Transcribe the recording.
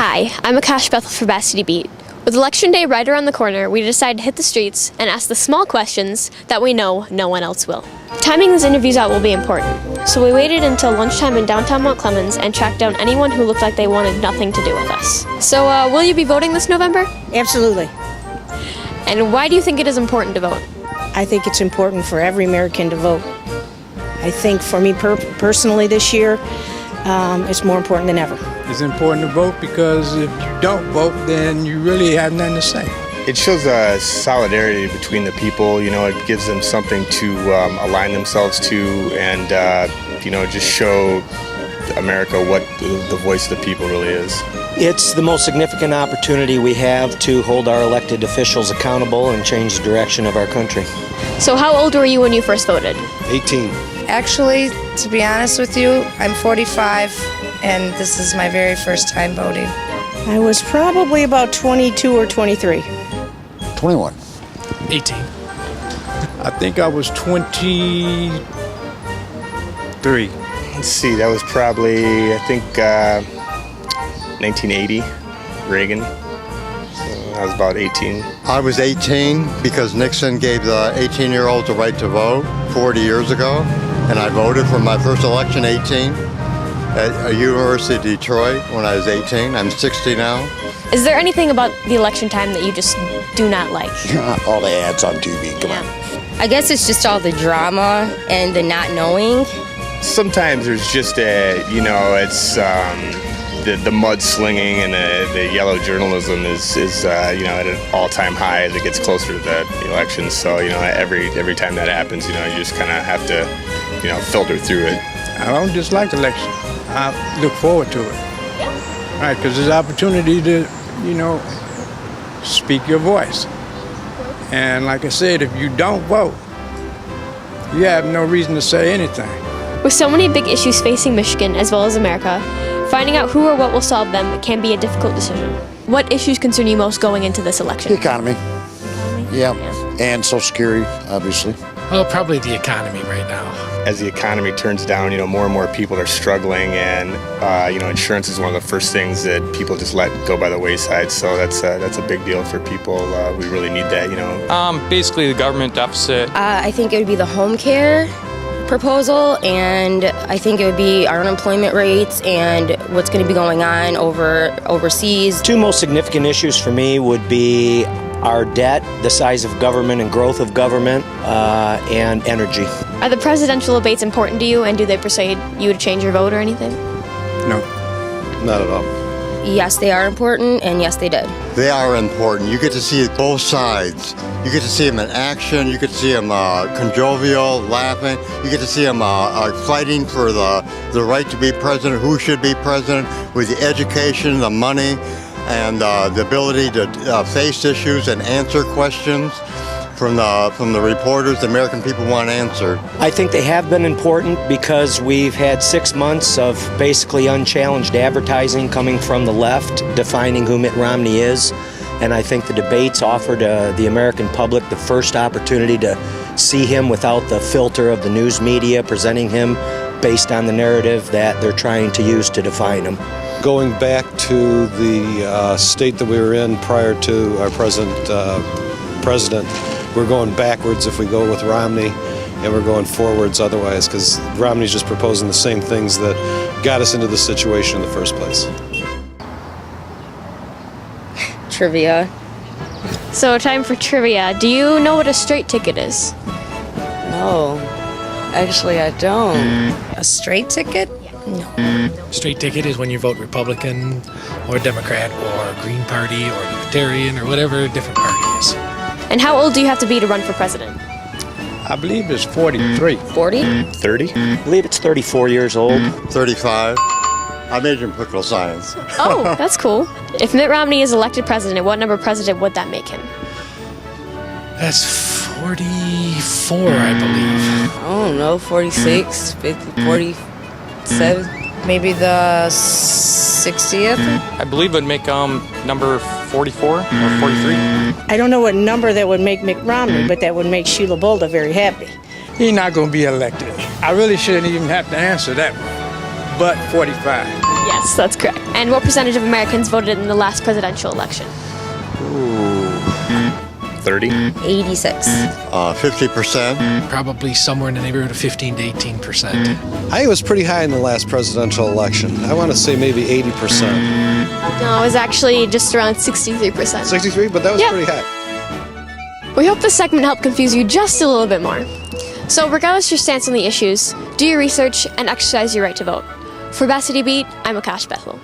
Hi, I'm Akash Bethel for Bass City Beat. With Election Day right around the corner, we decided to hit the streets and ask the small questions that we know no one else will. Timing these interviews out will be important, so we waited until lunchtime in downtown Mount Clemens and tracked down anyone who looked like they wanted nothing to do with us. So, will you be voting this November? Absolutely. And why do you think it is important to vote? I think it's important for every American to vote. I think for me personally this year, it's more important than ever. It's important to vote because if you don't vote, then you really have nothing to say. It shows a solidarity between the people. You know, it gives them something to align themselves to, and just show America what the voice of the people really is. It's the most significant opportunity we have to hold our elected officials accountable and change the direction of our country. So how old were you when you first voted? 18. Actually, to be honest with you, I'm 45, and this is my very first time voting. I was probably about 22 or 23. 21. 18. I think I was 23. Let's see, that was probably, I think, 1980, Reagan. So I was about 18. I was 18 because Nixon gave the 18-year-olds the right to vote 40 years ago, and I voted for my first election 18 at University of Detroit when I was 18. I'm 60 now. Is there anything about the election time that you just do not like? All the ads on TV, come on. I guess it's just all the drama and the not knowing. Sometimes there's just it's the mudslinging and the yellow journalism is at an all-time high as it gets closer to the elections. So every time that happens, you just kind of have to filter through it. I don't dislike election. I look forward to it. Right, because there's opportunity to, speak your voice. And like I said, if you don't vote, you have no reason to say anything. With so many big issues facing Michigan as well as America, finding out who or what will solve them can be a difficult decision. What issues concern you most going into this election? The economy. Yeah, and Social Security, obviously. Well, probably the economy right now. As the economy turns down, more and more people are struggling, and insurance is one of the first things that people just let go by the wayside. So that's a big deal for people. We really need that. Basically, the government deficit. I think it would be the home care proposal, and I think it would be our unemployment rates and what's going to be going on overseas. Two most significant issues for me would be our debt, the size of government and growth of government, and energy. Are the presidential debates important to you, and do they persuade you to change your vote or anything? No. Not at all. Yes, they are important, and yes, they did. They are important. You get to see both sides. You get to see them in action. You get to see them conjovial, laughing. You get to see them fighting for the right to be president, who should be president, with the education, the money, and the ability to face issues and answer questions from the reporters the American people want answered. I think they have been important because we've had 6 months of basically unchallenged advertising coming from the left, defining who Mitt Romney is. And I think the debates offered the American public the first opportunity to see him without the filter of the news media, presenting him based on the narrative that they're trying to use to define him. Going back to the state that we were in prior to our present president, we're going backwards if we go with Romney, and we're going forwards otherwise, because Romney's just proposing the same things that got us into this situation in the first place. Trivia. So, time for trivia. Do you know what a straight ticket is? No, actually I don't. A straight ticket? No. Straight ticket is when you vote Republican or Democrat or Green Party or Libertarian or whatever different party is. And how old do you have to be to run for president? I believe it's 43. 40? 30? I believe it's 34 years old. 35. I majored in political science. Oh, that's cool. If Mitt Romney is elected president, what number president would that make him? That's 44, I believe. I don't know, 46, 50, 47. Maybe the 60th? I believe it'd make number 44 or 43. I don't know what number that would make Mitt Romney, but that would make Sheila Bolda very happy. He's not going to be elected. I really shouldn't even have to answer that one. But 45. Yes, that's correct. And what percentage of Americans voted in the last presidential election? 30. 86. 50%. Probably somewhere in the neighborhood of 15 to 18%. I think it was pretty high in the last presidential election. I want to say maybe 80%. No, it was actually just around 63%. 63, but that was Yep. pretty high. We hope this segment helped confuse you just a little bit more. So regardless of your stance on the issues, do your research and exercise your right to vote. For Best City Beat, I'm Akash Bethel.